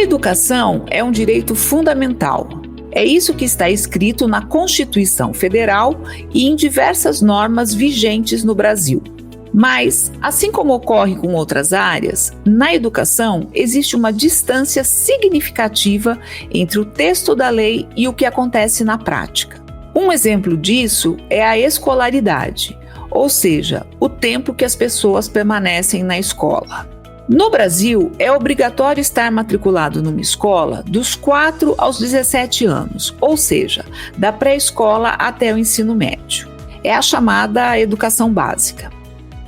educação é um direito fundamental. É isso que está escrito na Constituição Federal e em diversas normas vigentes no Brasil. Mas, assim como ocorre com outras áreas, na educação existe uma distância significativa entre o texto da lei e o que acontece na prática. Um exemplo disso é a escolaridade, ou seja, o tempo que as pessoas permanecem na escola. No Brasil, é obrigatório estar matriculado numa escola dos 4 aos 17 anos, ou seja, da pré-escola até o ensino médio. É a chamada educação básica.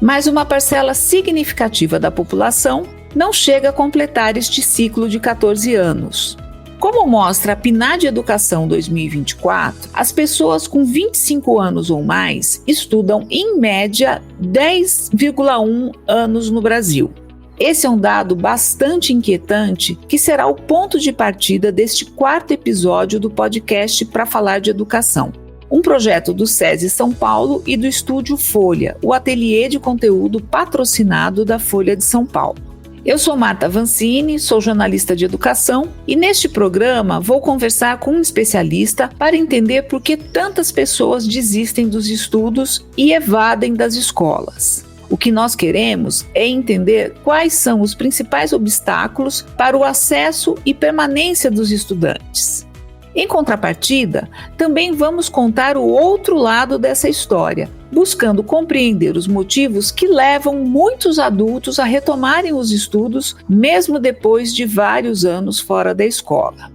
Mas uma parcela significativa da população não chega a completar este ciclo de 14 anos. Como mostra a PNAD Educação 2024, as pessoas com 25 anos ou mais estudam, em média, 10,1 anos no Brasil. Esse é um dado bastante inquietante que será o ponto de partida deste 4º episódio do podcast Para Falar de Educação. Um projeto do SESI São Paulo e do Estúdio Folha, o ateliê de conteúdo patrocinado da Folha de São Paulo. Eu sou Marta Vancini, sou jornalista de educação e neste programa vou conversar com um especialista para entender por que tantas pessoas desistem dos estudos e evadem das escolas. O que nós queremos é entender quais são os principais obstáculos para o acesso e permanência dos estudantes. Em contrapartida, também vamos contar o outro lado dessa história, buscando compreender os motivos que levam muitos adultos a retomarem os estudos, mesmo depois de vários anos fora da escola.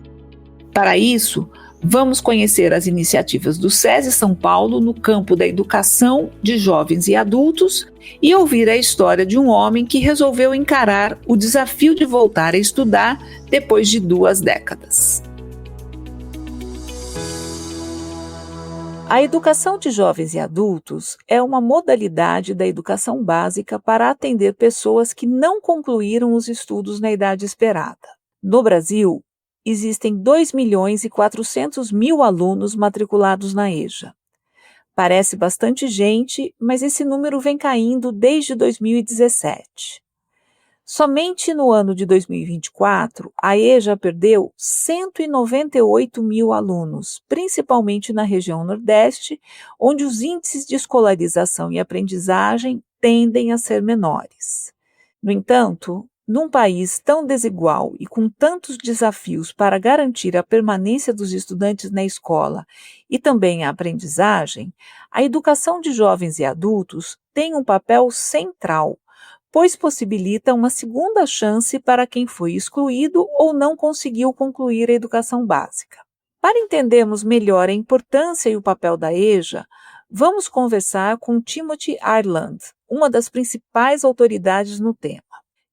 Para isso, vamos conhecer as iniciativas do SESI São Paulo no campo da educação de jovens e adultos e ouvir a história de um homem que resolveu encarar o desafio de voltar a estudar depois de 2 décadas. A educação de jovens e adultos é uma modalidade da educação básica para atender pessoas que não concluíram os estudos na idade esperada. No Brasil, existem 2.400.000 alunos matriculados na EJA. Parece bastante gente, mas esse número vem caindo desde 2017. Somente no ano de 2024, a EJA perdeu 198.000 alunos, principalmente na região Nordeste, onde os índices de escolarização e aprendizagem tendem a ser menores. No entanto, num país tão desigual e com tantos desafios para garantir a permanência dos estudantes na escola e também a aprendizagem, a educação de jovens e adultos tem um papel central, pois possibilita uma segunda chance para quem foi excluído ou não conseguiu concluir a educação básica. Para entendermos melhor a importância e o papel da EJA, vamos conversar com Timothy Ireland, uma das principais autoridades no tema.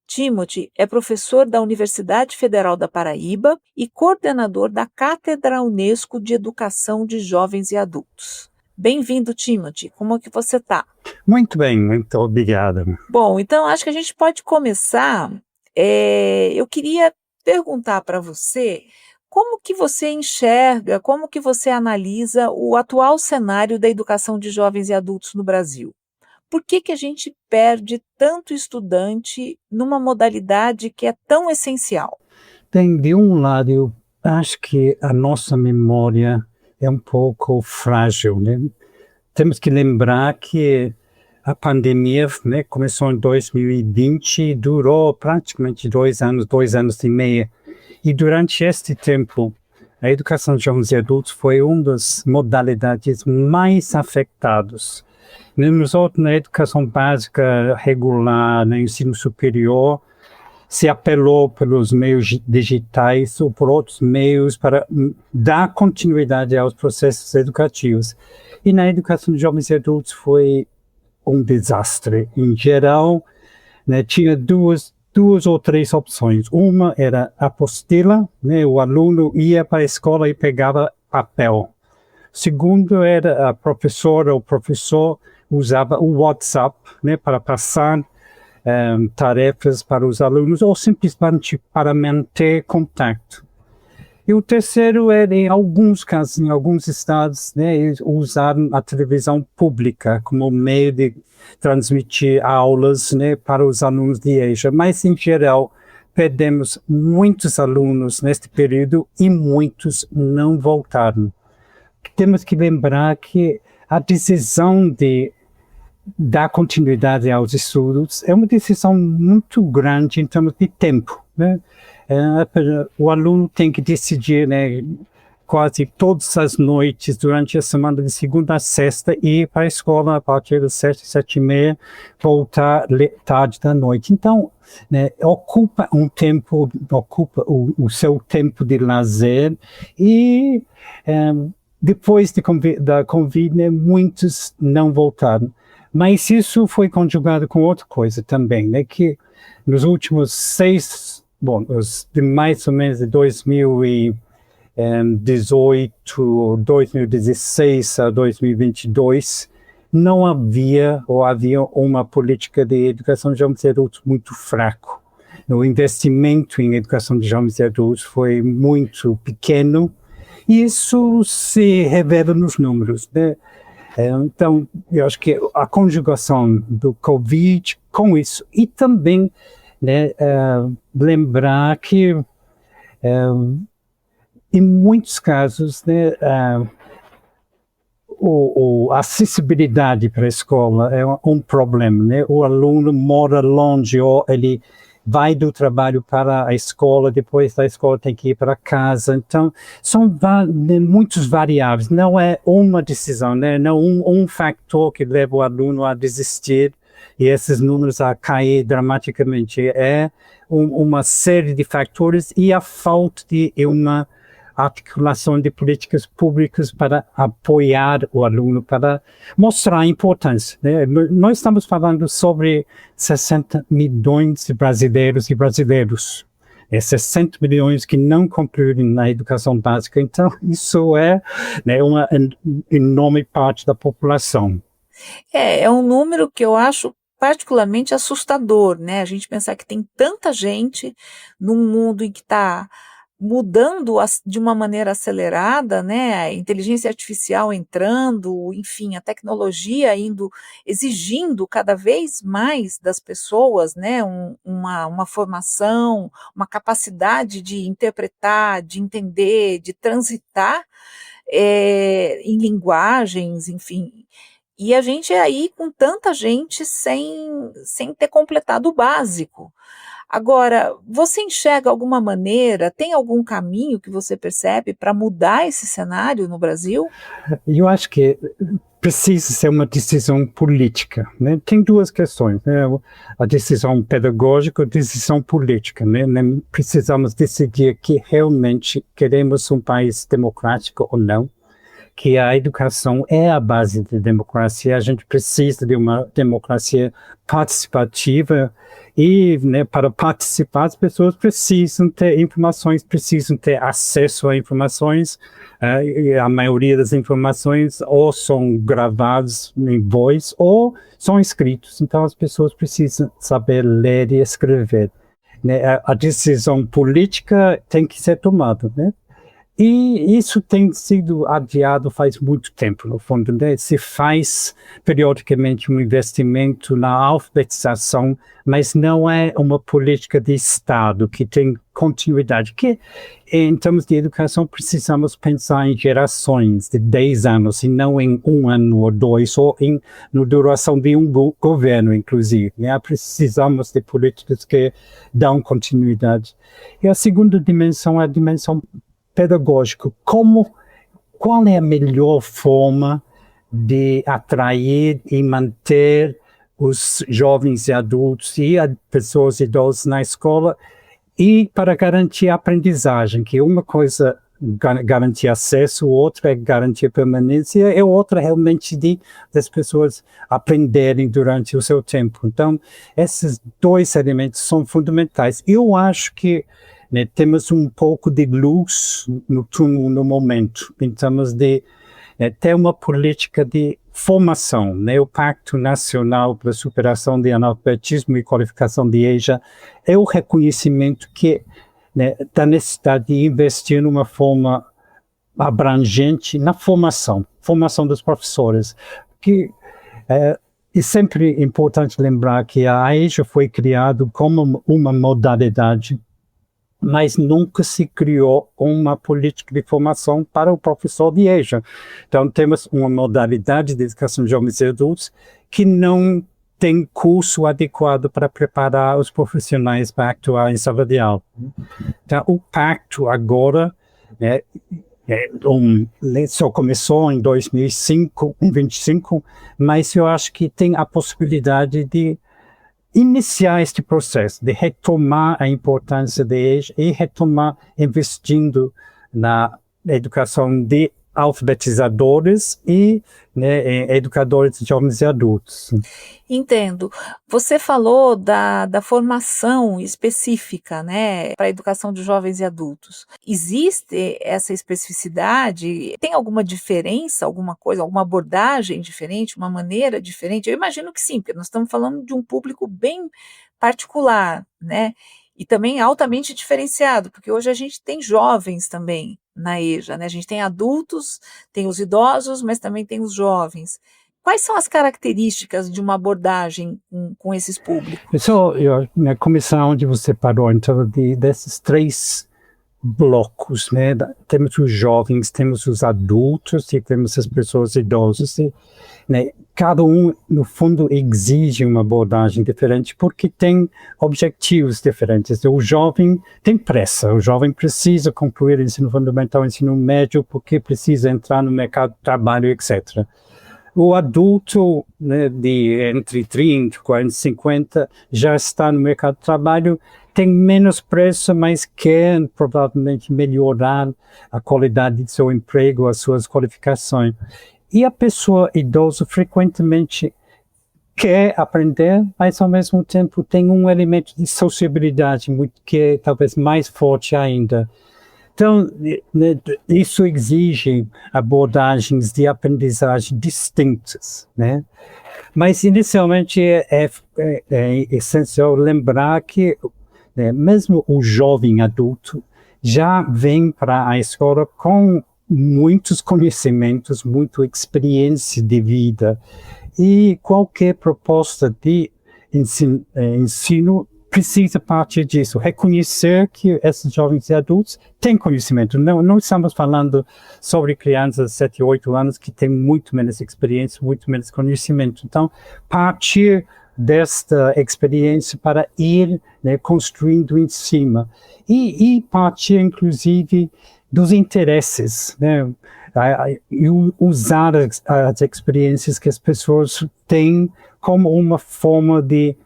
Timothy é professor da Universidade Federal da Paraíba e coordenador da Cátedra Unesco de Educação de Jovens e Adultos. Bem-vindo, Timothy. Como é que você está? Muito bem, muito obrigado. Bom, então acho que a gente pode começar. Eu queria perguntar para você como que você enxerga, como que você analisa o atual cenário da educação de jovens e adultos no Brasil. Por que a gente perde tanto estudante numa modalidade que é tão essencial? Bem, de um lado, eu acho que a nossa memória é um pouco frágil, né? Temos que lembrar que a pandemia, né, começou em 2020 e durou praticamente 2 anos e meio. E durante este tempo, a educação de jovens e adultos foi uma das modalidades mais afetadas. Na educação básica regular, no ensino superior, se apelou pelos meios digitais ou por outros meios para dar continuidade aos processos educativos. E na educação de jovens e adultos foi um desastre. Em geral, né, tinha duas ou 3 opções. Uma era apostila, né, o aluno ia para a escola e pegava papel. Segundo era a professora ou professor usava o WhatsApp, né, para passar tarefas para os alunos ou simplesmente para manter contato. E o terceiro é, em alguns casos, em alguns estados, né, usar a televisão pública como meio de transmitir aulas, né, para os alunos de EJA. Mas, em geral, perdemos muitos alunos neste período e muitos não voltaram. Temos que lembrar que a decisão de dar continuidade aos estudos é uma decisão muito grande em termos de tempo, né? O aluno tem que decidir, né, quase todas as noites, durante a semana de segunda a sexta, ir para a escola a partir das 7h30, voltar tarde da noite. Então, né, ocupa o seu tempo de lazer e depois da Covid, né, muitos não voltaram. Mas isso foi conjugado com outra coisa também, né, que nos últimos de mais ou menos de 2018, 2016 a 2022, não havia uma política de educação de jovens e adultos muito fraco. O investimento em educação de jovens e adultos foi muito pequeno e isso se revela nos números, né? Então, eu acho que a conjugação do Covid com isso e também, né, lembrar que em muitos casos, né, a acessibilidade para a escola é um problema, né? O aluno mora longe ou ele vai do trabalho para a escola, depois da escola tem que ir para casa. Então, são muitos variáveis, não é uma decisão, né? Não um fator que leva o aluno a desistir e esses números a cair dramaticamente. É uma série de fatores e a falta de uma articulação de políticas públicas para apoiar o aluno, para mostrar a importância, né? Nós estamos falando sobre 60 milhões de brasileiros e brasileiros. 60 milhões que não concluíram na educação básica. Então, isso é, né, uma enorme parte da população. É um número que eu acho particularmente assustador, né? A gente pensar que tem tanta gente num mundo em que está mudando de uma maneira acelerada, né? A inteligência artificial entrando, enfim, a tecnologia exigindo cada vez mais das pessoas, né? Uma formação, uma capacidade de interpretar, de entender, de transitar em linguagens, enfim. E a gente aí com tanta gente sem ter completado o básico. Agora, você enxerga alguma maneira, tem algum caminho que você percebe para mudar esse cenário no Brasil? Eu acho que precisa ser uma decisão política, né? Tem duas questões, né? A decisão pedagógica e a decisão política, né? Precisamos decidir que realmente queremos um país democrático ou não, que a educação é a base da democracia. A gente precisa de uma democracia participativa e, né, para participar as pessoas precisam ter informações, precisam ter acesso a informações. E a maioria das informações ou são gravadas em voz ou são escritos. Então as pessoas precisam saber ler e escrever, né? A decisão política tem que ser tomada, né? E isso tem sido adiado faz muito tempo, no fundo, né? Se faz periodicamente um investimento na alfabetização, mas não é uma política de Estado que tem continuidade. Que, em termos de educação, precisamos pensar em gerações de 10 anos, e não em 1 ano ou 2, ou na duração de um governo, inclusive, né? Precisamos de políticas que dão continuidade. E a segunda dimensão é a dimensão pedagógico. Qual é a melhor forma de atrair e manter os jovens e adultos e as pessoas idosas na escola e para garantir a aprendizagem, que uma coisa garantir acesso, outra é garantir permanência e outra realmente das pessoas aprenderem durante o seu tempo. Então, esses dois elementos são fundamentais. Eu acho que, né, temos um pouco de luz no túnel no momento, em termos de ter uma política de formação, né? O Pacto Nacional para a Superação de Analfabetismo e Qualificação de EJA é o reconhecimento que, né, da necessidade de investir numa forma abrangente na formação dos professores, que é sempre importante lembrar que a EJA foi criada como uma modalidade mas nunca se criou uma política de formação para o professor de EJA. Então, temos uma modalidade de educação de jovens e adultos que não tem curso adequado para preparar os profissionais para atuar em sala de aula. Então, o pacto agora, né, só começou em 2005, em 25, mas eu acho que tem a possibilidade de iniciar este processo, de retomar a importância de EJA e retomar investindo na educação de alfabetizadores e, né, educadores de jovens e adultos. Entendo. Você falou da formação específica, né, para a educação de jovens e adultos. Existe essa especificidade? Tem alguma diferença, alguma coisa, alguma abordagem diferente, uma maneira diferente? Eu imagino que sim, porque nós estamos falando de um público bem particular, né, e também altamente diferenciado, porque hoje a gente tem jovens também na EJA, né? A gente tem adultos, tem os idosos, mas também tem os jovens. Quais são as características de uma abordagem com esses públicos? Só começar onde você parou, então, desses 3 blocos, né? Temos os jovens, temos os adultos e temos as pessoas idosas, né? Cada um, no fundo, exige uma abordagem diferente porque tem objetivos diferentes. O jovem tem pressa, o jovem precisa concluir o ensino fundamental, o ensino médio, porque precisa entrar no mercado de trabalho, etc. O adulto, né, de entre 30, 40, 50, já está no mercado de trabalho, tem menos pressa, mas quer provavelmente melhorar a qualidade de seu emprego, as suas qualificações. E a pessoa idosa frequentemente quer aprender, mas ao mesmo tempo tem um elemento de sociabilidade que é talvez mais forte ainda. Então, isso exige abordagens de aprendizagem distintas, né? Mas, inicialmente, é essencial lembrar que, né, mesmo o jovem adulto já vem para a escola com muitos conhecimentos, muita experiência de vida. E qualquer proposta de ensino precisa partir disso, reconhecer que esses jovens e adultos têm conhecimento. Não estamos falando sobre crianças de 7, 8 anos que têm muito menos experiência, muito menos conhecimento. Então, partir desta experiência para ir, né, construindo em cima. E partir, inclusive, dos interesses, né? E usar as experiências que as pessoas têm como uma forma de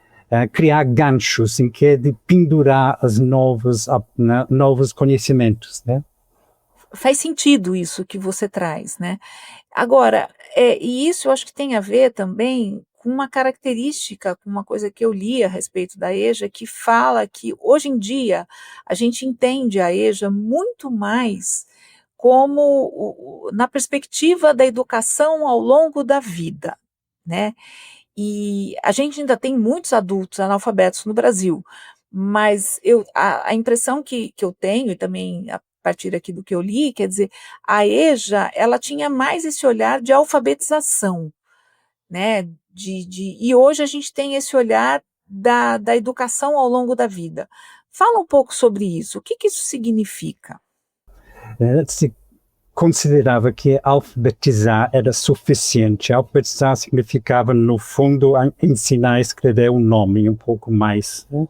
criar ganchos, em que é de pendurar os novos conhecimentos, né? Faz sentido isso que você traz, né? Agora, e isso eu acho que tem a ver também com uma característica, com uma coisa que eu li a respeito da EJA, que fala que hoje em dia a gente entende a EJA muito mais como na perspectiva da educação ao longo da vida, né? E a gente ainda tem muitos adultos analfabetos no Brasil, mas a impressão que eu tenho, e também a partir aqui do que eu li, quer dizer, a EJA, ela tinha mais esse olhar de alfabetização, né? E hoje a gente tem esse olhar da educação ao longo da vida. Fala um pouco sobre isso, o que isso significa? Se considerava que alfabetizar era suficiente. Alfabetizar significava, no fundo, ensinar a escrever um nome um pouco mais, né?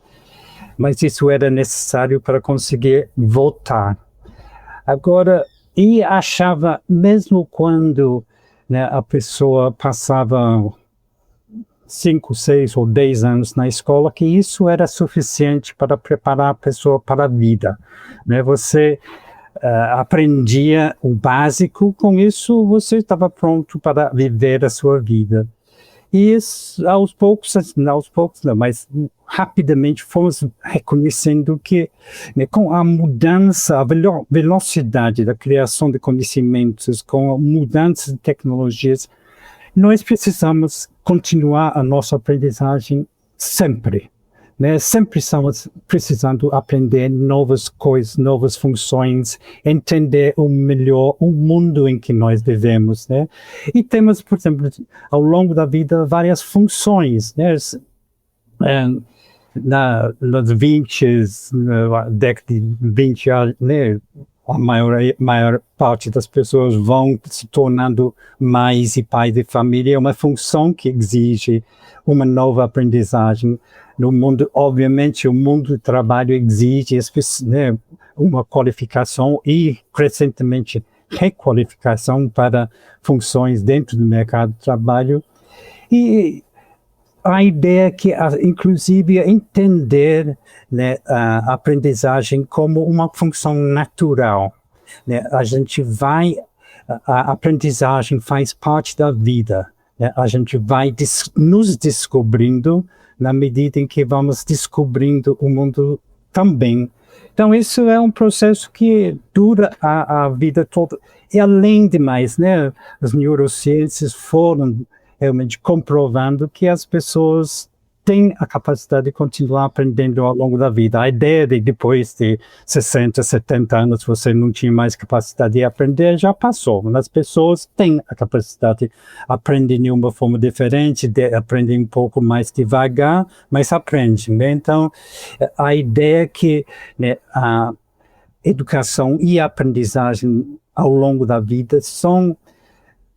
Mas isso era necessário para conseguir votar. Agora, e achava, mesmo quando, né, a pessoa passava 5, 6 ou 10 anos na escola, que isso era suficiente para preparar a pessoa para a vida, né? Você aprendia o básico, com isso você estava pronto para viver a sua vida. E isso, aos poucos não, mas rapidamente fomos reconhecendo que, né, com a mudança, a velocidade da criação de conhecimentos, com a mudança de tecnologias, nós precisamos continuar a nossa aprendizagem sempre, né? Sempre estamos precisando aprender novas coisas, novas funções, entender melhor o mundo em que nós vivemos, né? E temos, por exemplo, ao longo da vida, várias funções, né? nos 20, na década de 20 anos, né, a maior parte das pessoas vão se tornando mães e pais de família. É uma função que exige uma nova aprendizagem no mundo. Obviamente, o mundo do trabalho exige, né, uma qualificação e, crescentemente, requalificação para funções dentro do mercado de trabalho. E a ideia que, inclusive, entender, né, a aprendizagem como uma função natural, né? A aprendizagem faz parte da vida, né? A gente vai nos descobrindo na medida em que vamos descobrindo o mundo também. Então, isso é um processo que dura a vida toda. E, além de mais, né, as neurociências foram realmente comprovando que as pessoas têm a capacidade de continuar aprendendo ao longo da vida. A ideia de depois de 60, 70 anos você não tinha mais capacidade de aprender já passou. As pessoas têm a capacidade de aprender de uma forma diferente, de aprender um pouco mais devagar, mas aprendem. Né? Então, a ideia é que, né, a educação e a aprendizagem ao longo da vida são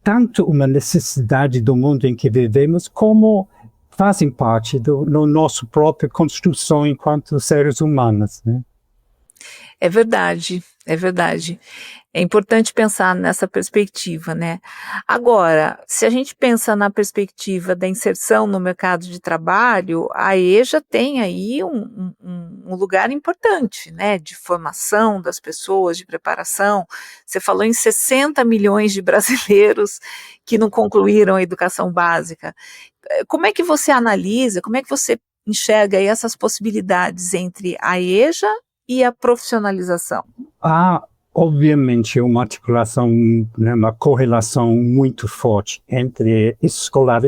tanto uma necessidade do mundo em que vivemos, como fazem parte da nossa própria construção enquanto seres humanos, né? É verdade, é verdade. É importante pensar nessa perspectiva, né? Agora, se a gente pensa na perspectiva da inserção no mercado de trabalho, a EJA tem aí um lugar importante, né? De formação das pessoas, de preparação. Você falou em 60 milhões de brasileiros que não concluíram a educação básica. Como é que você analisa, como é que você enxerga aí essas possibilidades entre a EJA e a profissionalização? Obviamente, uma articulação, né, uma correlação muito forte entre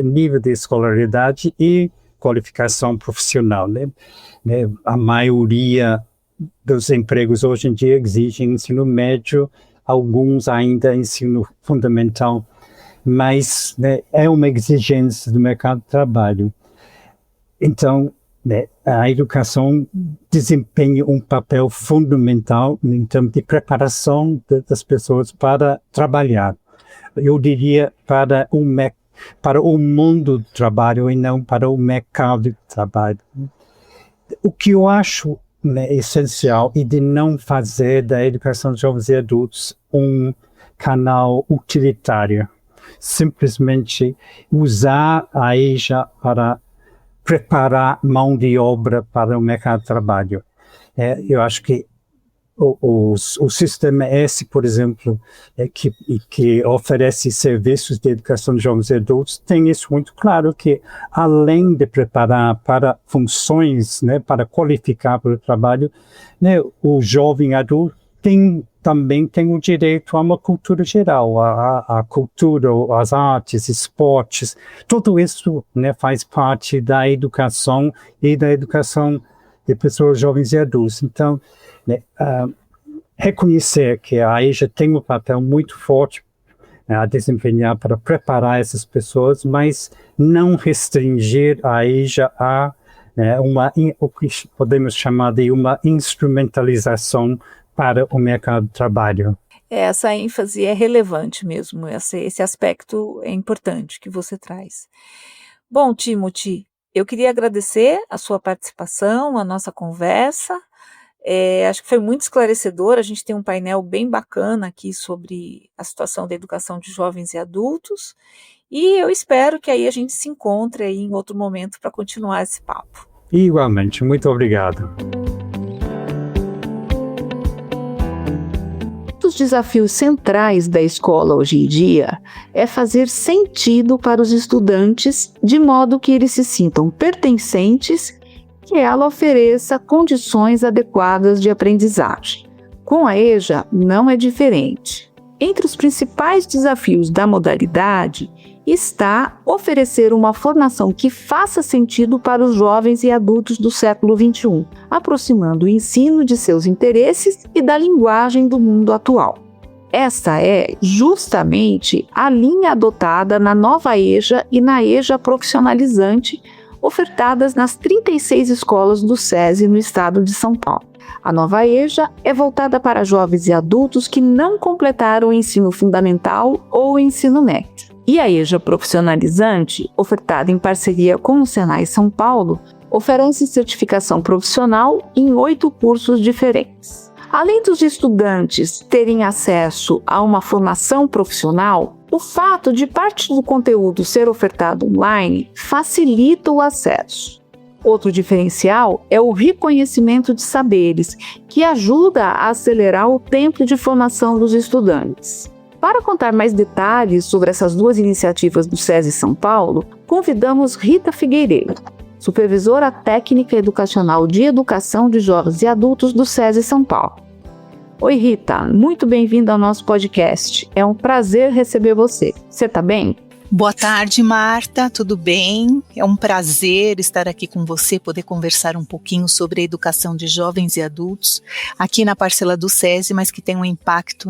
nível de escolaridade e qualificação profissional. Né? A maioria dos empregos hoje em dia exigem ensino médio, alguns ainda ensino fundamental, mas, né, é uma exigência do mercado de trabalho. Então, né, a educação desempenha um papel fundamental em termos de preparação das pessoas para trabalhar. Eu diria para o mundo do trabalho e não para o mercado de trabalho. O que eu acho, né, essencial é de não fazer da educação de jovens e adultos um canal utilitário. Simplesmente usar a EJA para preparar mão de obra para o mercado de trabalho. Eu acho que o sistema S, por exemplo, que oferece serviços de educação de jovens e adultos, tem isso muito claro, que além de preparar para funções, né, para qualificar para o trabalho, né, o jovem adulto também tem o direito a uma cultura geral, a cultura, as artes, esportes, tudo isso, né, faz parte da educação e da educação de pessoas jovens e adultos. Então, né, reconhecer que a EJA tem um papel muito forte, né, a desempenhar para preparar essas pessoas, mas não restringir a EJA a, né, o que podemos chamar de uma instrumentalização para o mercado de trabalho. Essa ênfase é relevante mesmo, esse aspecto é importante que você traz. Bom, Timothy, eu queria agradecer a sua participação, a nossa conversa. Acho que foi muito esclarecedor. A gente tem um painel bem bacana aqui sobre a situação da educação de jovens e adultos, e eu espero que aí a gente se encontre aí em outro momento para continuar esse papo. Igualmente, muito obrigado. Os desafios centrais da escola hoje em dia é fazer sentido para os estudantes, de modo que eles se sintam pertencentes, que ela ofereça condições adequadas de aprendizagem. Com a EJA não é diferente. Entre os principais desafios da modalidade está oferecer uma formação que faça sentido para os jovens e adultos do século XXI, aproximando o ensino de seus interesses e da linguagem do mundo atual. Esta é justamente a linha adotada na nova EJA e na EJA profissionalizante, ofertadas nas 36 escolas do SESI no estado de São Paulo. A nova EJA é voltada para jovens e adultos que não completaram o ensino fundamental ou o ensino médio. E a EJA profissionalizante, ofertada em parceria com o Senai São Paulo, oferece certificação profissional em 8 cursos diferentes. Além dos estudantes terem acesso a uma formação profissional, o fato de parte do conteúdo ser ofertado online facilita o acesso. Outro diferencial é o reconhecimento de saberes, que ajuda a acelerar o tempo de formação dos estudantes. Para contar mais detalhes sobre essas duas iniciativas do SESI São Paulo, convidamos Rita Figueiredo, supervisora técnica educacional de educação de jovens e adultos do SESI São Paulo. Oi Rita, muito bem-vinda ao nosso podcast. É um prazer receber você. Você está bem? Boa tarde, Marta, tudo bem? É um prazer estar aqui com você, poder conversar um pouquinho sobre a educação de jovens e adultos aqui na parcela do SESI, mas que tem um impacto,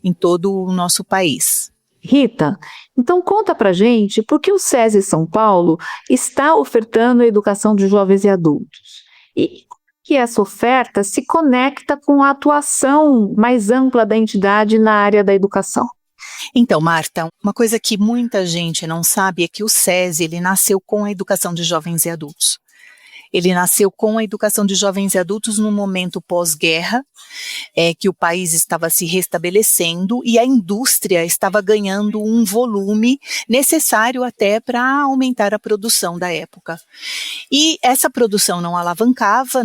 em todo o nosso país. Rita, então conta pra gente por que o SESI São Paulo está ofertando a educação de jovens e adultos e que essa oferta se conecta com a atuação mais ampla da entidade na área da educação. Então, Marta, uma coisa que muita gente não sabe é que o SESI ele nasceu com a educação de jovens e adultos. Ele nasceu com a educação de jovens e adultos no momento pós-guerra, que o país estava se restabelecendo e a indústria estava ganhando um volume necessário até para aumentar a produção da época. E essa produção não alavancava,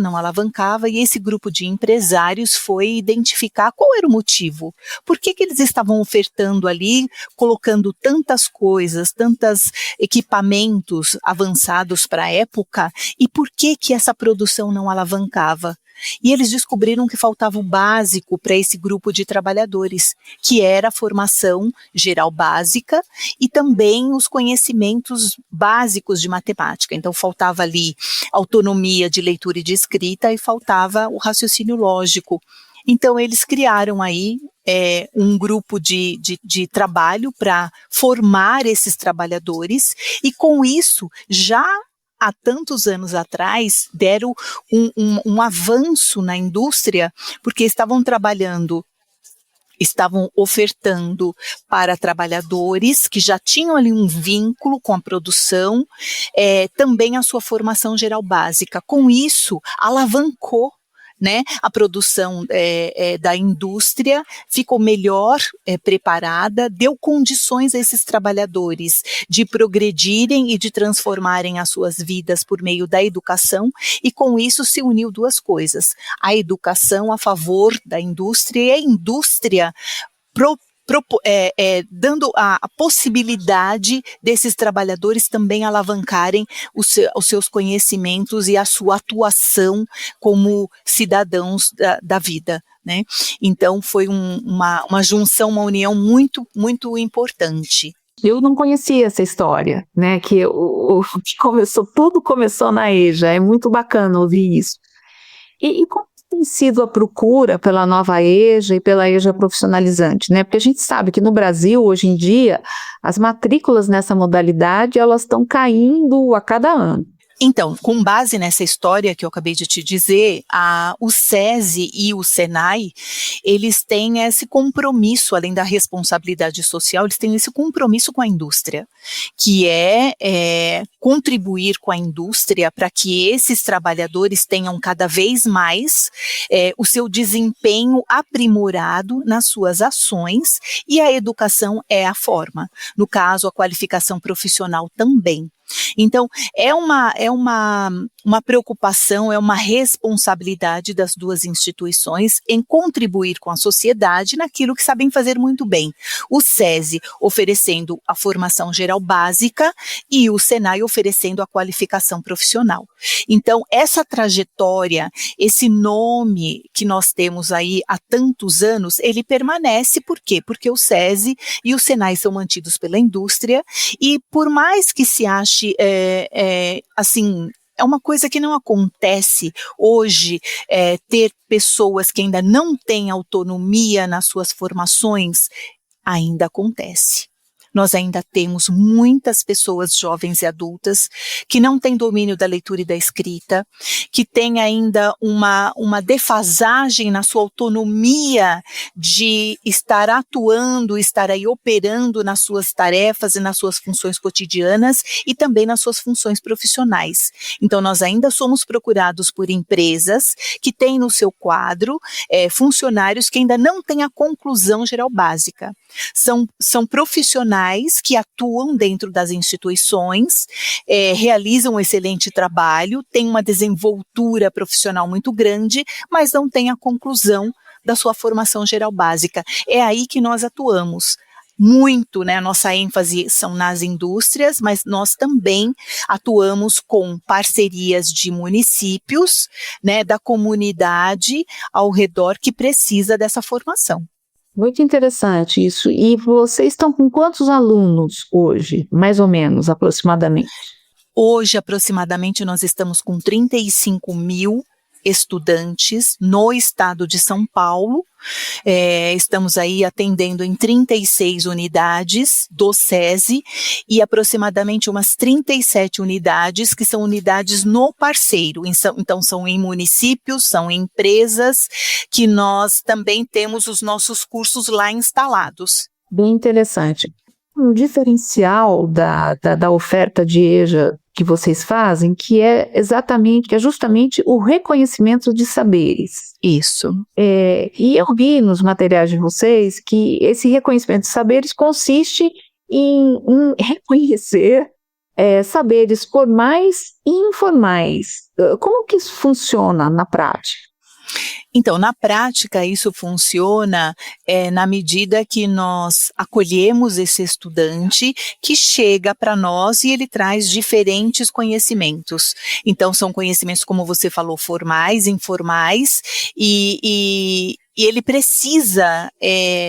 e esse grupo de empresários foi identificar qual era o motivo. Por que eles estavam ofertando ali, colocando tantas coisas, tantos equipamentos avançados para a época, e por que essa produção não alavancava? E eles descobriram que faltava o básico para esse grupo de trabalhadores, que era a formação geral básica e também os conhecimentos básicos de matemática. Então faltava ali autonomia de leitura e de escrita e faltava o raciocínio lógico. Então eles criaram aí um grupo de trabalho para formar esses trabalhadores e com isso já há tantos anos atrás, deram um avanço na indústria, porque estavam ofertando para trabalhadores que já tinham ali um vínculo com a produção, também a sua formação geral básica. Com isso, alavancou a produção da indústria, ficou melhor preparada, deu condições a esses trabalhadores de progredirem e de transformarem as suas vidas por meio da educação, e com isso se uniu duas coisas: a educação a favor da indústria e a indústria dando a possibilidade desses trabalhadores também alavancarem os seus conhecimentos e a sua atuação como cidadãos da vida. Então foi uma junção, uma união muito, muito importante. Eu não conhecia essa história, que tudo começou na EJA, é muito bacana ouvir isso. E como tem sido a procura pela nova EJA e pela EJA profissionalizante, Porque a gente sabe que no Brasil, hoje em dia, as matrículas nessa modalidade, elas estão caindo a cada ano. Então, com base nessa história que eu acabei de te dizer, o SESI e o Senai, eles têm esse compromisso, além da responsabilidade social, eles têm esse compromisso com a indústria, que é contribuir com a indústria para que esses trabalhadores tenham cada vez mais o seu desempenho aprimorado nas suas ações, e a educação é a forma. No caso, a qualificação profissional também. Então, é uma preocupação, é uma responsabilidade das duas instituições em contribuir com a sociedade naquilo que sabem fazer muito bem. O SESI oferecendo a formação geral básica e o Senai oferecendo a qualificação profissional. Então, essa trajetória, esse nome que nós temos aí há tantos anos, ele permanece. Por quê? Porque o SESI e o Senai são mantidos pela indústria, e por mais que se ache é uma coisa que não acontece hoje, ter pessoas que ainda não têm autonomia nas suas formações, ainda acontece. Nós ainda temos muitas pessoas jovens e adultas que não têm domínio da leitura e da escrita, que têm ainda uma defasagem na sua autonomia de estar atuando, estar aí operando nas suas tarefas e nas suas funções cotidianas e também nas suas funções profissionais. Então, nós ainda somos procurados por empresas que têm no seu quadro funcionários que ainda não têm a conclusão geral básica. São profissionais que atuam dentro das instituições, realizam um excelente trabalho, têm uma desenvoltura profissional muito grande, mas não têm a conclusão da sua formação geral básica. É aí que nós atuamos. Muito, né? A nossa ênfase são nas indústrias, mas nós também atuamos com parcerias de municípios, né, da comunidade ao redor que precisa dessa formação. Muito interessante isso. E vocês estão com quantos alunos hoje, mais ou menos, aproximadamente? Hoje, aproximadamente, nós estamos com 35 mil estudantes no estado de São Paulo. Estamos aí atendendo em 36 unidades do SESI e aproximadamente umas 37 unidades que são unidades no parceiro. Então são em municípios, são em empresas que nós também temos os nossos cursos lá instalados. Bem interessante. Um diferencial da oferta de EJA que vocês fazem, que é justamente o reconhecimento de saberes. Isso. E eu vi nos materiais de vocês que esse reconhecimento de saberes consiste em reconhecer saberes formais e informais. Como que isso funciona na prática? Então, na prática, isso funciona na medida que nós acolhemos esse estudante que chega para nós e ele traz diferentes conhecimentos. Então, são conhecimentos, como você falou, formais, informais, e ele precisa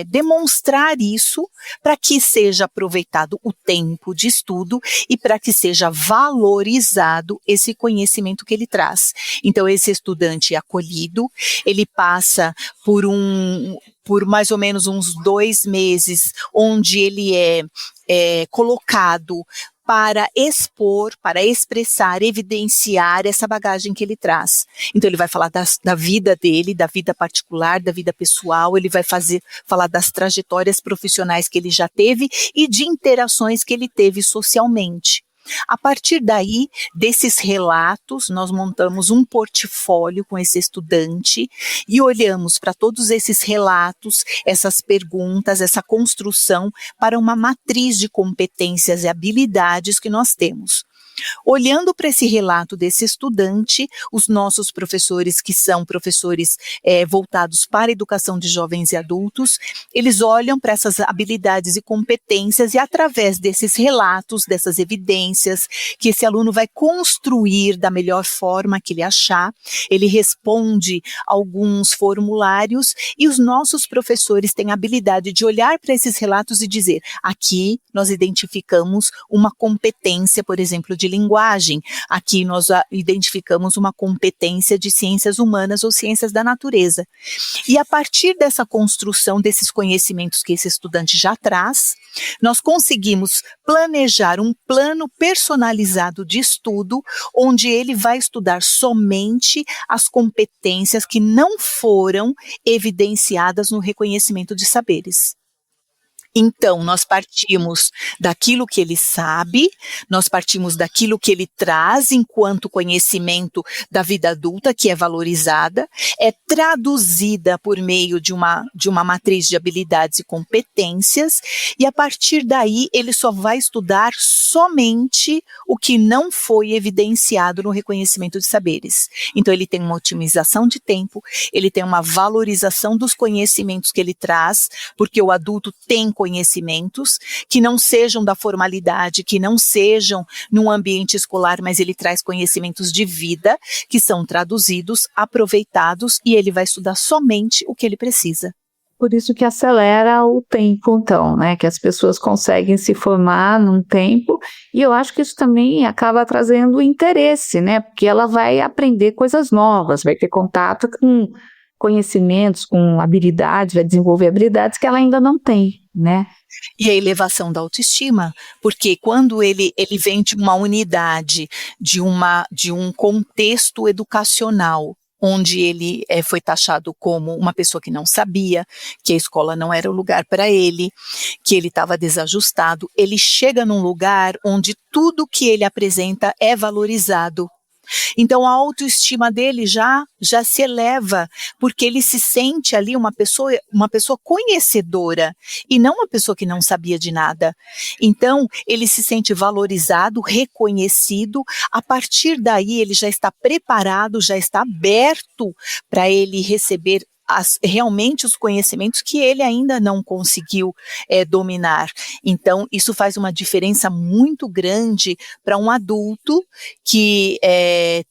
demonstrar isso para que seja aproveitado o tempo de estudo e para que seja valorizado esse conhecimento que ele traz. Então, esse estudante é acolhido, ele passa por mais ou menos uns 2 meses, onde ele é colocado para expor, para expressar, evidenciar essa bagagem que ele traz. Então ele vai falar da vida dele, da vida particular, da vida pessoal, ele vai falar das trajetórias profissionais que ele já teve e de interações que ele teve socialmente. A partir daí, desses relatos, nós montamos um portfólio com esse estudante e olhamos para todos esses relatos, essas perguntas, essa construção para uma matriz de competências e habilidades que nós temos. Olhando para esse relato desse estudante, os nossos professores, que são professores voltados para a educação de jovens e adultos, eles olham para essas habilidades e competências e através desses relatos, dessas evidências, que esse aluno vai construir da melhor forma que ele achar, ele responde alguns formulários e os nossos professores têm a habilidade de olhar para esses relatos e dizer, aqui nós identificamos uma competência, por exemplo, de linguagem. Aqui nós identificamos uma competência de ciências humanas ou ciências da natureza. E a partir dessa construção desses conhecimentos que esse estudante já traz, nós conseguimos planejar um plano personalizado de estudo, onde ele vai estudar somente as competências que não foram evidenciadas no reconhecimento de saberes. Então, nós partimos daquilo que ele sabe, nós partimos daquilo que ele traz enquanto conhecimento da vida adulta, que é valorizada, é traduzida por meio de uma matriz de habilidades e competências, e a partir daí ele só vai estudar somente o que não foi evidenciado no reconhecimento de saberes. Então, ele tem uma otimização de tempo, ele tem uma valorização dos conhecimentos que ele traz, porque o adulto tem conhecimentos que não sejam da formalidade, que não sejam num ambiente escolar, mas ele traz conhecimentos de vida que são traduzidos, aproveitados e ele vai estudar somente o que ele precisa. Por isso que acelera o tempo, então, né? Que as pessoas conseguem se formar num tempo, e eu acho que isso também acaba trazendo interesse, né? Porque ela vai aprender coisas novas, vai ter contato com conhecimentos, com habilidades, vai desenvolver habilidades que ela ainda não tem. né? E a elevação da autoestima, porque quando ele vem de uma unidade, de um contexto educacional, onde ele foi taxado como uma pessoa que não sabia, que a escola não era o lugar para ele, que ele estava desajustado, ele chega num lugar onde tudo que ele apresenta é valorizado. Então a autoestima dele já se eleva, porque ele se sente ali uma pessoa conhecedora e não uma pessoa que não sabia de nada. Então ele se sente valorizado, reconhecido. A partir daí ele já está preparado, já está aberto para ele receber realmente os conhecimentos que ele ainda não conseguiu dominar. Então, isso faz uma diferença muito grande para um adulto que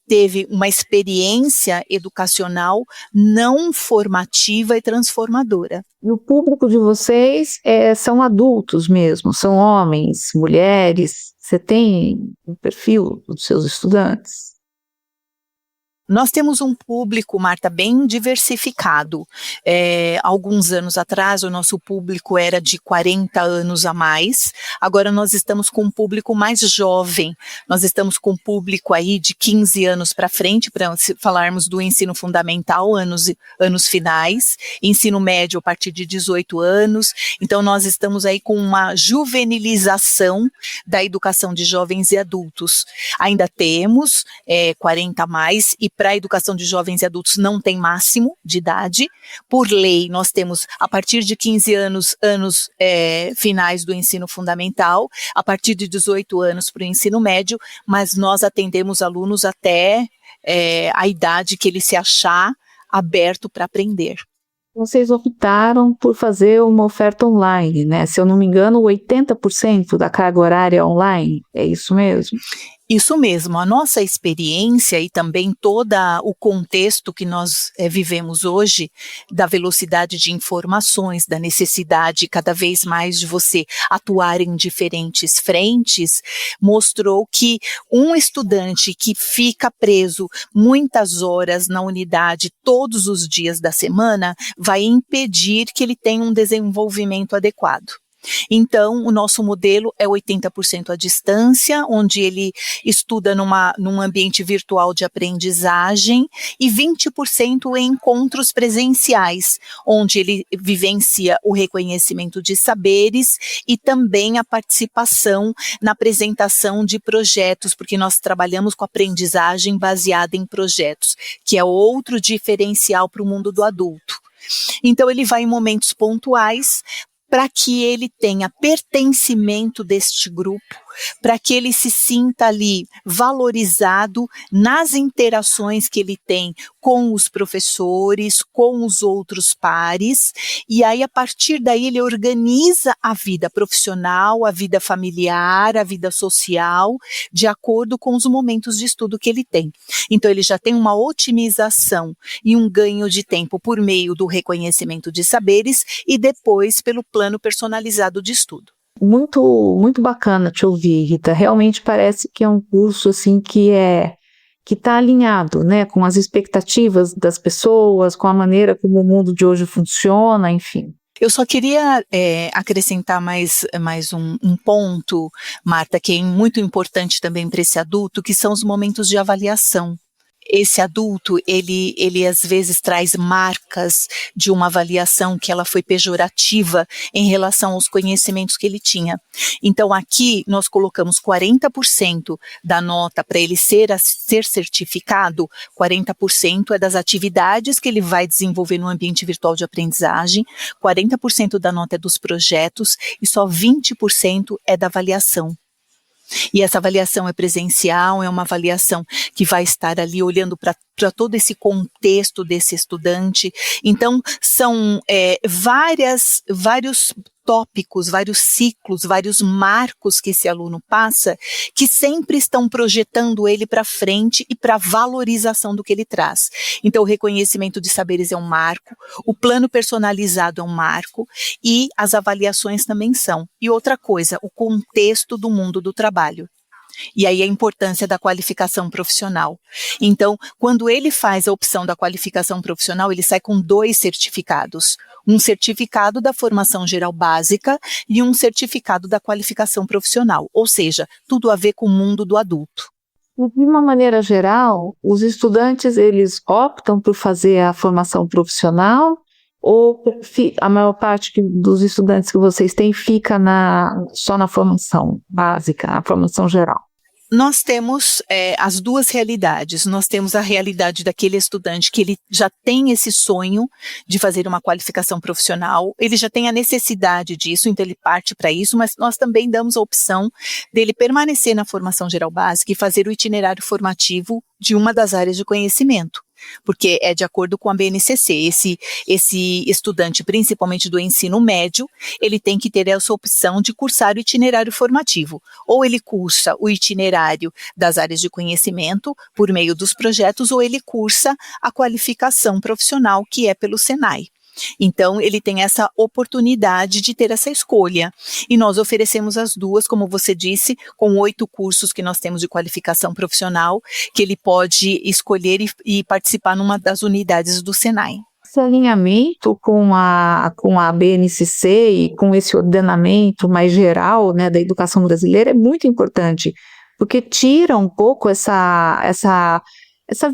teve uma experiência educacional não formativa e transformadora. E o público de vocês são adultos mesmo, são homens, mulheres? Você tem um perfil dos seus estudantes? Nós temos um público, Marta, bem diversificado. Alguns anos atrás, o nosso público era de 40 anos a mais. Agora nós estamos com um público mais jovem. Nós estamos com um público aí de 15 anos para frente, para falarmos do ensino fundamental, anos finais, ensino médio a partir de 18 anos. Então nós estamos aí com uma juvenilização da educação de jovens e adultos. Ainda temos 40 a mais, e para a educação de jovens e adultos não tem máximo de idade. Por lei, nós temos a partir de 15 anos finais do ensino fundamental, a partir de 18 anos para o ensino médio, mas nós atendemos alunos até a idade que ele se achar aberto para aprender. Vocês optaram por fazer uma oferta online, né? Se eu não me engano, 80% da carga horária é online, é isso mesmo? Isso mesmo, a nossa experiência e também todo o contexto que nós vivemos hoje, da velocidade de informações, da necessidade cada vez mais de você atuar em diferentes frentes, mostrou que um estudante que fica preso muitas horas na unidade todos os dias da semana vai impedir que ele tenha um desenvolvimento adequado. Então, o nosso modelo é 80% à distância, onde ele estuda num ambiente virtual de aprendizagem, e 20% em encontros presenciais, onde ele vivencia o reconhecimento de saberes e também a participação na apresentação de projetos, porque nós trabalhamos com aprendizagem baseada em projetos, que é outro diferencial para o mundo do adulto. Então, ele vai em momentos pontuais, para que ele tenha pertencimento deste grupo, para que ele se sinta ali valorizado nas interações que ele tem com os professores, com os outros pares, e aí a partir daí ele organiza a vida profissional, a vida familiar, a vida social, de acordo com os momentos de estudo que ele tem. Então ele já tem uma otimização e um ganho de tempo por meio do reconhecimento de saberes e depois pelo plano personalizado de estudo. Muito, muito bacana te ouvir, Rita. Realmente parece que é um curso assim que está alinhado, né, com as expectativas das pessoas, com a maneira como o mundo de hoje funciona, enfim. Eu só queria acrescentar mais um ponto, Marta, que é muito importante também para esse adulto, que são os momentos de avaliação. Esse adulto, ele às vezes traz marcas de uma avaliação que ela foi pejorativa em relação aos conhecimentos que ele tinha. Então aqui nós colocamos 40% da nota para ele ser certificado, 40% é das atividades que ele vai desenvolver no ambiente virtual de aprendizagem, 40% da nota é dos projetos e só 20% é da avaliação. E essa avaliação é presencial, é uma avaliação que vai estar ali olhando para todo esse contexto desse estudante. Então, são vários tópicos, vários ciclos, vários marcos que esse aluno passa, que sempre estão projetando ele para frente e para a valorização do que ele traz. Então, o reconhecimento de saberes é um marco, o plano personalizado é um marco e as avaliações também são. E outra coisa, o contexto do mundo do trabalho. E aí a importância da qualificação profissional. Então, quando ele faz a opção da qualificação profissional, ele sai com 2 certificados. Um certificado da formação geral básica e um certificado da qualificação profissional. Ou seja, tudo a ver com o mundo do adulto. De uma maneira geral, os estudantes, eles optam por fazer a formação profissional ou a maior parte dos estudantes que vocês têm fica só na formação básica, na formação geral? Nós temos as 2 realidades. Nós temos a realidade daquele estudante que ele já tem esse sonho de fazer uma qualificação profissional, ele já tem a necessidade disso, então ele parte para isso, mas nós também damos a opção dele permanecer na formação geral básica e fazer o itinerário formativo de uma das áreas de conhecimento. Porque é de acordo com a BNCC, esse estudante, principalmente do ensino médio, ele tem que ter essa opção de cursar o itinerário formativo. Ou ele cursa o itinerário das áreas de conhecimento por meio dos projetos, ou ele cursa a qualificação profissional que é pelo Senai. Então, ele tem essa oportunidade de ter essa escolha. E nós oferecemos as 2, como você disse, com 8 cursos que nós temos de qualificação profissional, que ele pode escolher e participar numa das unidades do Senai. Esse alinhamento com a BNCC e com esse ordenamento mais geral, né, da educação brasileira é muito importante, porque tira um pouco essa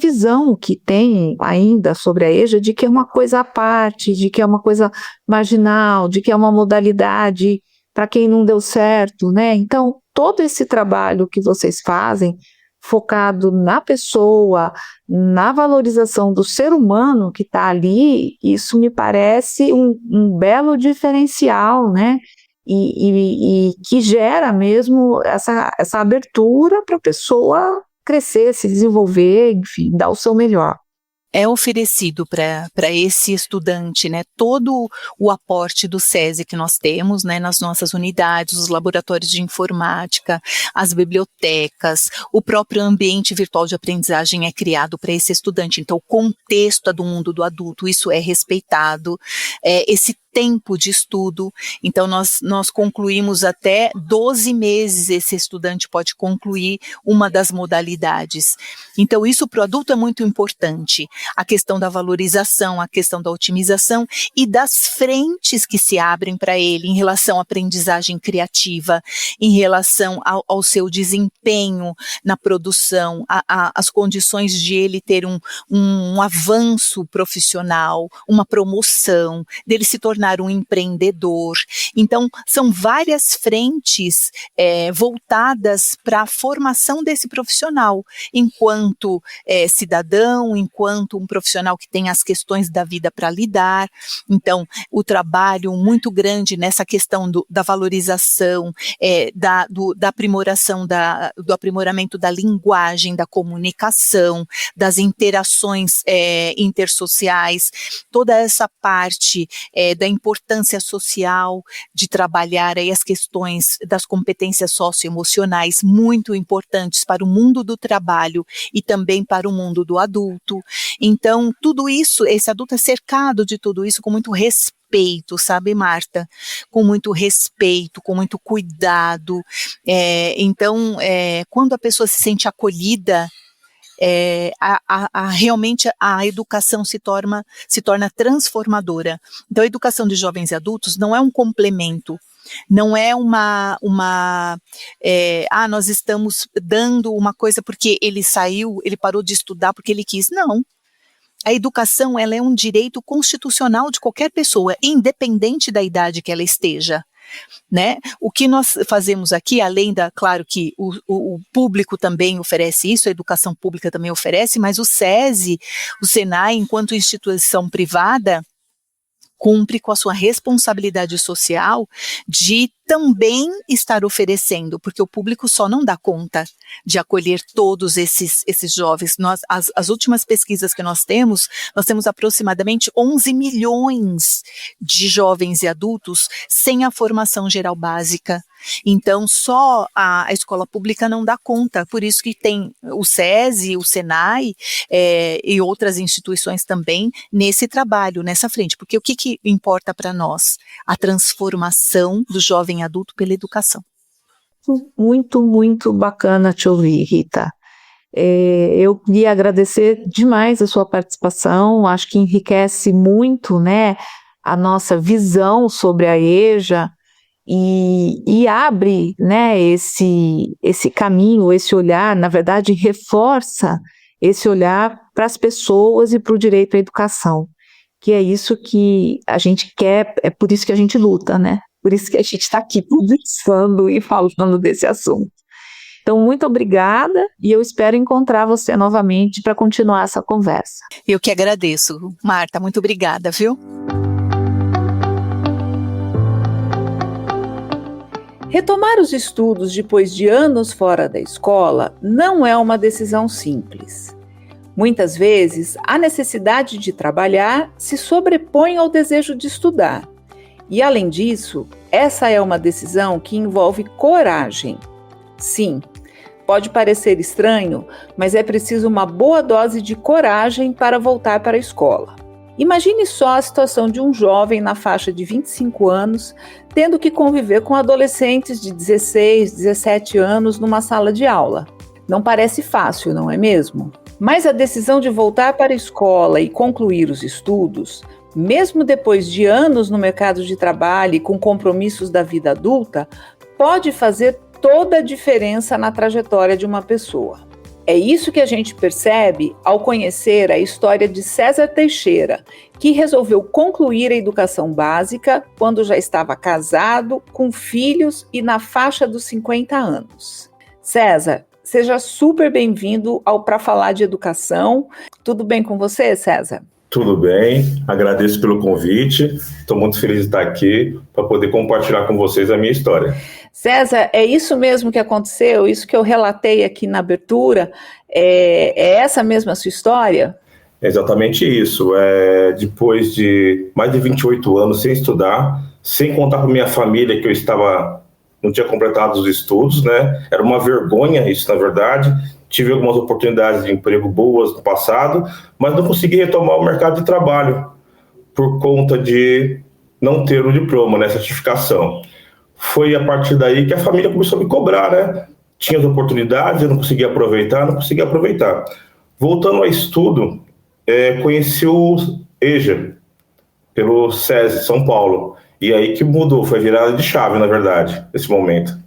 visão que tem ainda sobre a EJA de que é uma coisa à parte, de que é uma coisa marginal, de que é uma modalidade para quem não deu certo, né? Então, todo esse trabalho que vocês fazem, focado na pessoa, na valorização do ser humano que está ali, isso me parece um belo diferencial, né? E que gera mesmo essa abertura para a pessoa crescer, se desenvolver, enfim, dar o seu melhor. É oferecido para esse estudante, né, todo o aporte do SESI que nós temos, né, nas nossas unidades, os laboratórios de informática, as bibliotecas, o próprio ambiente virtual de aprendizagem é criado para esse estudante. Então, o contexto do mundo do adulto, isso é respeitado, esse tempo de estudo, então nós concluímos até 12 meses, esse estudante pode concluir uma das modalidades. Então isso para o adulto é muito importante, a questão da valorização, a questão da otimização e das frentes que se abrem para ele em relação à aprendizagem criativa, em relação ao seu desempenho na produção, as condições de ele ter um avanço profissional, uma promoção, dele se tornar um empreendedor. Então, são várias frentes voltadas para a formação desse profissional, enquanto cidadão, enquanto um profissional que tem as questões da vida para lidar. Então, o trabalho muito grande nessa questão da valorização, da aprimoração, do aprimoramento da linguagem, da comunicação, das interações intersociais, toda essa parte da importância social de trabalhar aí as questões das competências socioemocionais muito importantes para o mundo do trabalho e também para o mundo do adulto. Então, tudo isso, esse adulto é cercado de tudo isso com muito respeito, sabe, Marta? Com muito respeito, com muito cuidado. Então, quando a pessoa se sente acolhida, realmente a educação se torna transformadora. Então, a educação de jovens e adultos não é um complemento, não é nós estamos dando uma coisa porque ele parou de estudar porque ele quis. Não. A educação, ela é um direito constitucional de qualquer pessoa, independente da idade que ela esteja. Né? O que nós fazemos aqui, além claro que o público também oferece isso, a educação pública também oferece, mas o SESI, o Senai, enquanto instituição privada, cumpre com a sua responsabilidade social de também estar oferecendo, porque o público só não dá conta de acolher todos esses jovens. As últimas pesquisas que nós temos aproximadamente 11 milhões de jovens e adultos sem a formação geral básica. Então, só a escola pública não dá conta, por isso que tem o SESI, o Senai e outras instituições também nesse trabalho, nessa frente, porque o que importa para nós? A transformação do jovem adulto pela educação. muito, muito, muito bacana te ouvir, Rita. Eu queria agradecer demais a sua participação, acho que enriquece muito, né, a nossa visão sobre a EJA e abre, né, esse caminho, esse olhar, na verdade, reforça esse olhar para as pessoas e para o direito à educação, que é isso que a gente quer, é por isso que a gente luta, né? Por isso que a gente está aqui conversando e falando desse assunto. Então, muito obrigada e eu espero encontrar você novamente para continuar essa conversa. Eu que agradeço, Marta, muito obrigada, viu? Retomar os estudos depois de anos fora da escola não é uma decisão simples. Muitas vezes, a necessidade de trabalhar se sobrepõe ao desejo de estudar. E, além disso, essa é uma decisão que envolve coragem. Sim, pode parecer estranho, mas é preciso uma boa dose de coragem para voltar para a escola. Imagine só a situação de um jovem na faixa de 25 anos, tendo que conviver com adolescentes de 16, 17 anos numa sala de aula. Não parece fácil, não é mesmo? Mas a decisão de voltar para a escola e concluir os estudos, mesmo depois de anos no mercado de trabalho e com compromissos da vida adulta, pode fazer toda a diferença na trajetória de uma pessoa. É isso que a gente percebe ao conhecer a história de César Teixeira, que resolveu concluir a educação básica quando já estava casado, com filhos e na faixa dos 50 anos. César, seja super bem-vindo ao Pra Falar de Educação. Tudo bem com você, César? Tudo bem, agradeço pelo convite, estou muito feliz de estar aqui para poder compartilhar com vocês a minha história. César, é isso mesmo que aconteceu? Isso que eu relatei aqui na abertura? É essa mesma a sua história? É exatamente isso. Depois de mais de 28 anos sem estudar, sem contar com a minha família que não tinha completado os estudos, né? Era uma vergonha isso, na verdade. Tive algumas oportunidades de emprego boas no passado, mas não consegui retomar o mercado de trabalho por conta de não ter o diploma, né, certificação. Foi a partir daí que a família começou a me cobrar, né? Tinha as oportunidades, eu não conseguia aproveitar. Voltando ao estudo, conheci o EJA, pelo SESI, São Paulo. E aí que mudou, foi virada de chave, na verdade, nesse momento.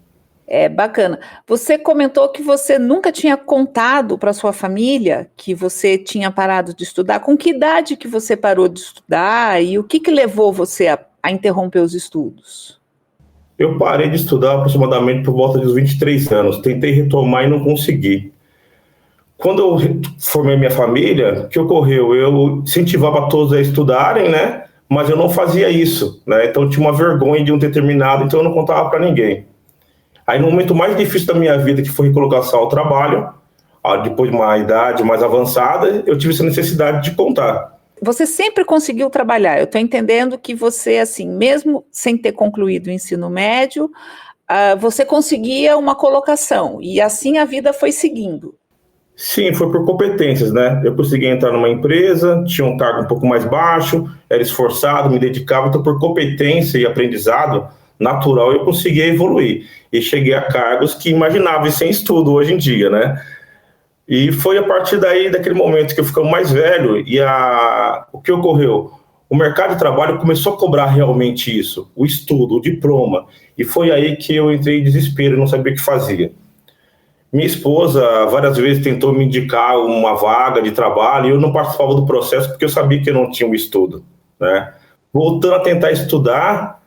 É bacana. Você comentou que você nunca tinha contado para sua família que você tinha parado de estudar. Com que idade que você parou de estudar e o que levou você a interromper os estudos? Eu parei de estudar aproximadamente por volta dos 23 anos. Tentei retomar e não consegui. Quando eu formei minha família, o que ocorreu? Eu incentivava todos a estudarem, né? Mas eu não fazia isso, né? Então eu tinha uma vergonha de um determinado, então eu não contava para ninguém. Aí no momento mais difícil da minha vida, que foi a recolocação ao trabalho, depois de uma idade mais avançada, eu tive essa necessidade de contar. Você sempre conseguiu trabalhar. Eu estou entendendo que você, assim, mesmo sem ter concluído o ensino médio, você conseguia uma colocação e assim a vida foi seguindo. Sim, foi por competências, né? Eu consegui entrar numa empresa, tinha um cargo um pouco mais baixo, era esforçado, me dedicava, então por competência e aprendizado natural eu conseguia evoluir. E cheguei a cargos que imaginava sem estudo hoje em dia, né? E foi a partir daquele momento que eu fiquei mais velho e o que ocorreu? O mercado de trabalho começou a cobrar realmente isso, o estudo, o diploma. E foi aí que eu entrei em desespero, não sabia o que fazia. Minha esposa várias vezes tentou me indicar uma vaga de trabalho e eu não participava do processo porque eu sabia que eu não tinha o estudo, né? Voltando a tentar estudar,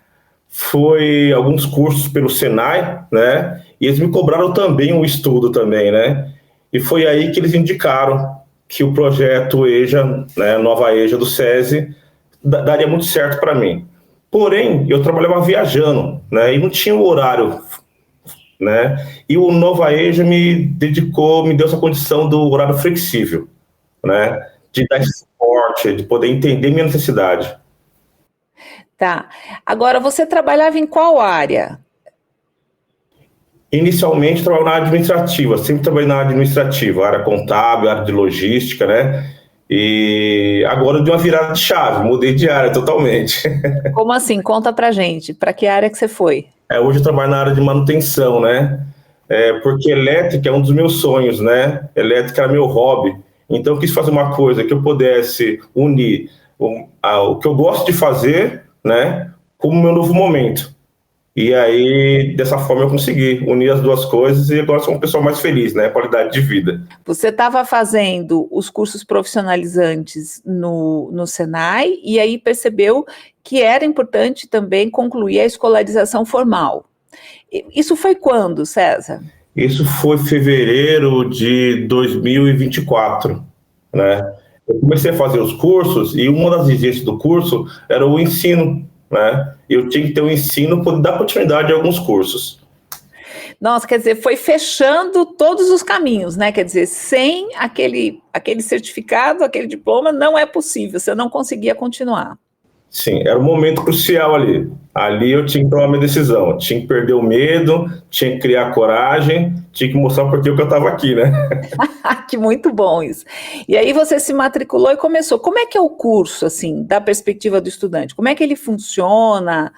foi alguns cursos pelo Senai, né? E eles me cobraram também o estudo também, né? E foi aí que eles indicaram que o projeto EJA, né, Nova EJA do SESI, daria muito certo para mim. Porém, eu trabalhava viajando, né? E não tinha o horário, né? E o Nova EJA me deu essa condição do horário flexível, né? De dar esse suporte, de poder entender minha necessidade. Tá. Agora, você trabalhava em qual área? Inicialmente, trabalhava na área administrativa, sempre trabalhei na área administrativa, área contábil, área de logística, né? E agora eu dei uma virada de chave, mudei de área totalmente. Como assim? Conta pra gente. Para que área que você foi? Hoje eu trabalho na área de manutenção, né? Porque elétrica é um dos meus sonhos, né? Elétrica era meu hobby. Então eu quis fazer uma coisa que eu pudesse unir o que eu gosto de fazer, né, com o meu novo momento. E aí, dessa forma, eu consegui unir as duas coisas e agora sou uma pessoa mais feliz, né? Qualidade de vida. Você estava fazendo os cursos profissionalizantes no Senai e aí percebeu que era importante também concluir a escolarização formal. Isso foi quando, César? Isso foi fevereiro de 2024, né? Eu comecei a fazer os cursos e uma das exigências do curso era o ensino, né? Eu tinha que ter um ensino para dar continuidade a alguns cursos. Nossa, quer dizer, foi fechando todos os caminhos, né? Quer dizer, sem aquele certificado, aquele diploma, não é possível, você não conseguia continuar. Sim, era um momento crucial ali. Ali eu tinha que tomar minha decisão, tinha que perder o medo, tinha que criar coragem, tinha que mostrar por que eu estava aqui, né? Que muito bom isso. E aí você se matriculou e começou. Como é que é o curso, assim, da perspectiva do estudante? Como é que ele funciona?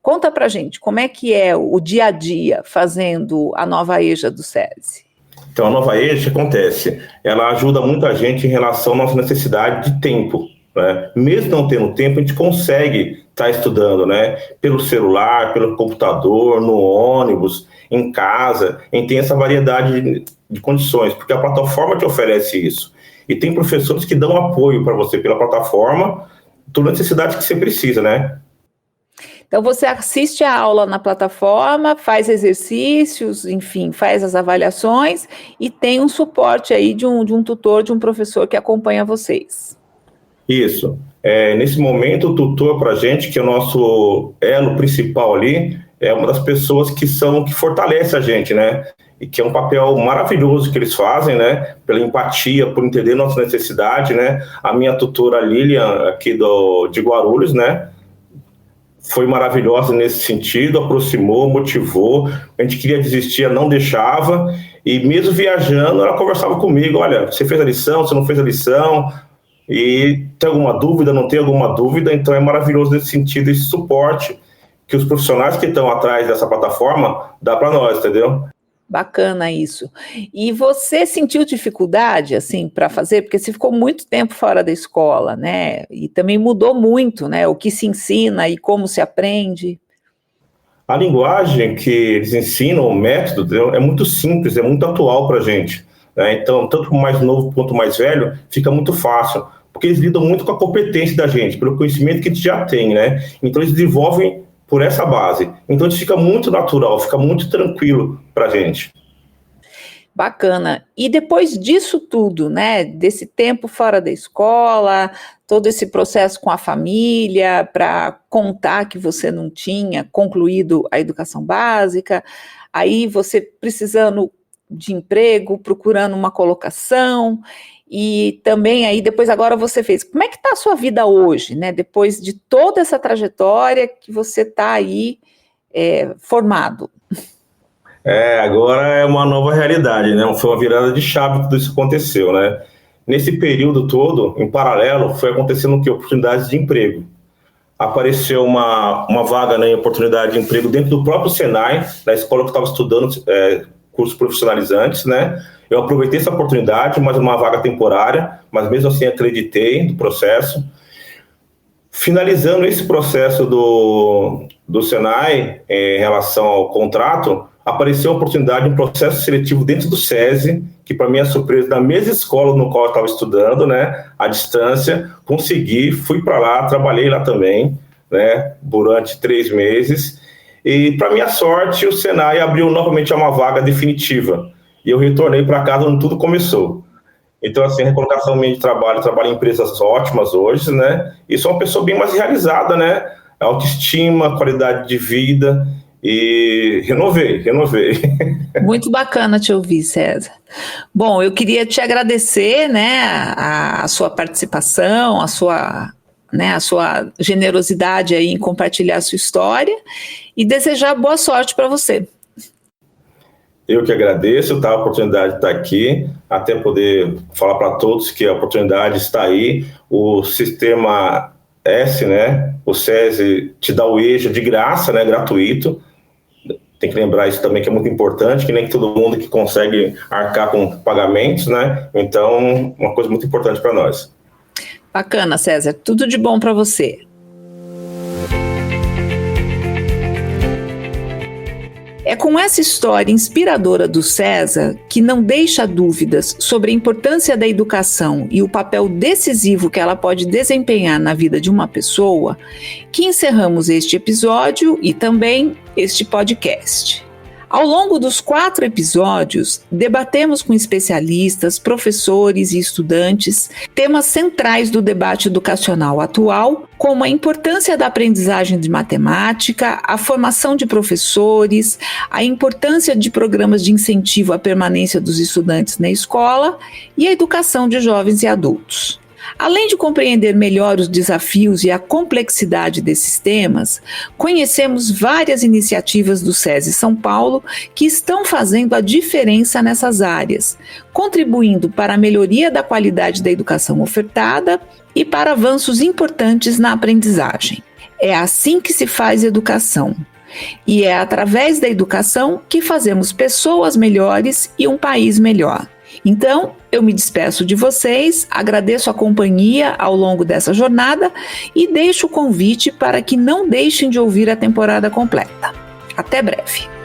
Conta pra gente, como é que é o dia a dia fazendo a nova EJA do SESI? Então, a nova EJA, o que acontece? Ela ajuda muita gente em relação à nossa necessidade de tempo, né? Mesmo não tendo tempo, a gente consegue estar estudando, né? Pelo celular, pelo computador, no ônibus, em casa. A gente tem essa variedade de condições, porque a plataforma te oferece isso. E tem professores que dão apoio para você pela plataforma, toda a necessidade que você precisa, né? Então, você assiste a aula na plataforma, faz exercícios, enfim, faz as avaliações e tem um suporte aí de um tutor, de um professor que acompanha vocês. Isso. Nesse momento, o tutor para a gente, que é o nosso elo principal ali, é uma das pessoas que fortalece a gente, né? E que é um papel maravilhoso que eles fazem, né? Pela empatia, por entender nossa necessidade, né? A minha tutora Lilian, aqui de Guarulhos, né? Foi maravilhosa nesse sentido, aproximou, motivou. A gente queria desistir, ela não deixava. E mesmo viajando, ela conversava comigo. Olha, você fez a lição, você não fez a lição? E tem alguma dúvida, não tem alguma dúvida? Então é maravilhoso nesse sentido, esse suporte que os profissionais que estão atrás dessa plataforma dá para nós, entendeu? Bacana isso. E você sentiu dificuldade, assim, para fazer? Porque você ficou muito tempo fora da escola, né? E também mudou muito, né? O que se ensina e como se aprende. A linguagem que eles ensinam, o método, entendeu? É muito simples, é muito atual para a gente, né? Então, tanto o mais novo quanto o mais velho, fica muito fácil, porque eles lidam muito com a competência da gente, pelo conhecimento que a gente já tem, né? Então, eles desenvolvem por essa base. Então, isso fica muito natural, fica muito tranquilo para a gente. Bacana. E depois disso tudo, né, desse tempo fora da escola, todo esse processo com a família, para contar que você não tinha concluído a educação básica, aí você precisando de emprego, procurando uma colocação, e também aí depois agora você fez. Como é que está a sua vida hoje, né, depois de toda essa trajetória que você está aí formado? Agora é uma nova realidade, né? Foi uma virada de chave que tudo isso aconteceu, né? Nesse período todo, em paralelo, foi acontecendo o quê? Oportunidades de emprego. Apareceu uma vaga, né, em oportunidade de emprego dentro do próprio Senai, na escola que eu estava estudando cursos profissionalizantes, né? Eu aproveitei essa oportunidade, mas uma vaga temporária, mas mesmo assim acreditei no processo. Finalizando esse processo do Senai, em relação ao contrato, apareceu a oportunidade de um processo seletivo dentro do SESI, que para minha surpresa, na mesma escola no qual eu estava estudando, né, à distância, consegui, fui para lá, trabalhei lá também, né, durante 3 meses, e para minha sorte, o Senai abriu novamente uma vaga definitiva, e eu retornei para casa onde tudo começou. Então, assim, a recolocação minha de trabalho em empresas ótimas hoje, né, e sou uma pessoa bem mais realizada, né, autoestima, qualidade de vida, e renovei. Muito bacana te ouvir, César. Bom, eu queria te agradecer, né, a sua participação, a sua generosidade aí em compartilhar a sua história e desejar boa sorte para você. Eu que agradeço, a oportunidade de estar aqui, até poder falar para todos que a oportunidade está aí, o sistema S, né, o SESI te dá o EJA de graça, né, gratuito, Tem que lembrar isso também, que é muito importante, que nem todo mundo que consegue arcar com pagamentos, né? Então, uma coisa muito importante para nós. Bacana, César. Tudo de bom para você. É com essa história inspiradora do César, que não deixa dúvidas sobre a importância da educação e o papel decisivo que ela pode desempenhar na vida de uma pessoa, que encerramos este episódio e também este podcast. Ao longo dos 4 episódios, debatemos com especialistas, professores e estudantes temas centrais do debate educacional atual, como a importância da aprendizagem de matemática, a formação de professores, a importância de programas de incentivo à permanência dos estudantes na escola e a educação de jovens e adultos. Além de compreender melhor os desafios e a complexidade desses temas, conhecemos várias iniciativas do SESI São Paulo que estão fazendo a diferença nessas áreas, contribuindo para a melhoria da qualidade da educação ofertada e para avanços importantes na aprendizagem. É assim que se faz educação. E é através da educação que fazemos pessoas melhores e um país melhor. Então, eu me despeço de vocês, agradeço a companhia ao longo dessa jornada e deixo o convite para que não deixem de ouvir a temporada completa. Até breve!